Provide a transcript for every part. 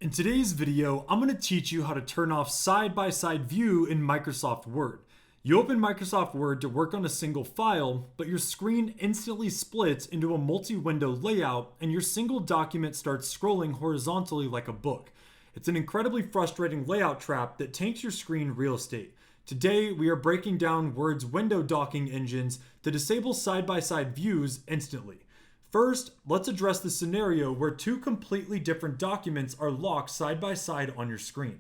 In today's video, I'm going to teach you how to turn off side-by-side view in Microsoft Word. You open Microsoft Word to work on a single file, but your screen instantly splits into a multi-window layout and your single document starts scrolling horizontally like a book. It's an incredibly frustrating layout trap that tanks your screen real estate. Today, we are breaking down Word's window docking engines to disable side-by-side views instantly. First, let's address the scenario where two completely different documents are locked side by side on your screen.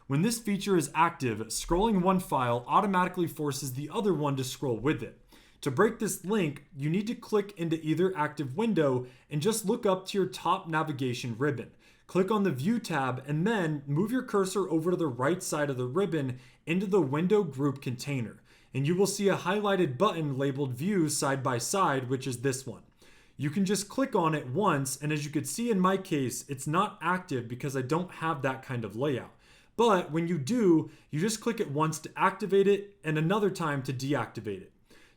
When this feature is active, scrolling one file automatically forces the other one to scroll with it. To break this link, you need to click into either active window and just look up to your top navigation ribbon. Click on the View tab and then move your cursor over to the right side of the ribbon into the window group container. And you will see a highlighted button labeled View side by side, which is this one. You can just click on it once, and as you could see in my case, it's not active because I don't have that kind of layout. But when you do, you just click it once to activate it and another time to deactivate it.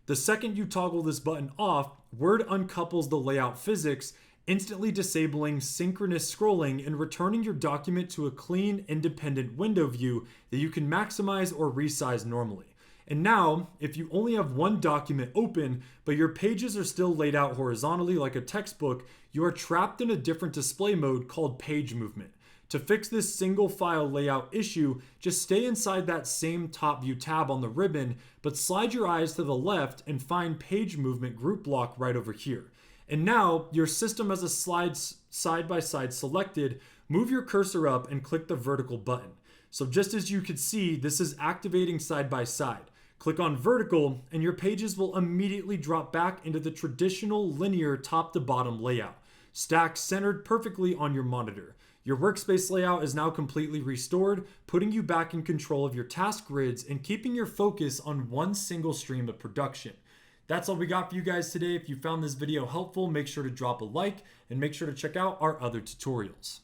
The second you toggle this button off, Word uncouples the layout physics, instantly disabling synchronous scrolling and returning your document to a clean, independent window view that you can maximize or resize normally. And now, if you only have one document open, but your pages are still laid out horizontally like a textbook, you are trapped in a different display mode called page movement. To fix this single file layout issue, just stay inside that same top view tab on the ribbon, but slide your eyes to the left and find page movement group block right over here. And now, your system has a slide side by side selected. Move your cursor up and click the vertical button. So just as you could see, this is activating side by side. Click on vertical and your pages will immediately drop back into the traditional linear top to bottom layout, stacked centered perfectly on your monitor. Your workspace layout is now completely restored, putting you back in control of your task grids and keeping your focus on one single stream of production. That's all we got for you guys today. If you found this video helpful, make sure to drop a like and make sure to check out our other tutorials.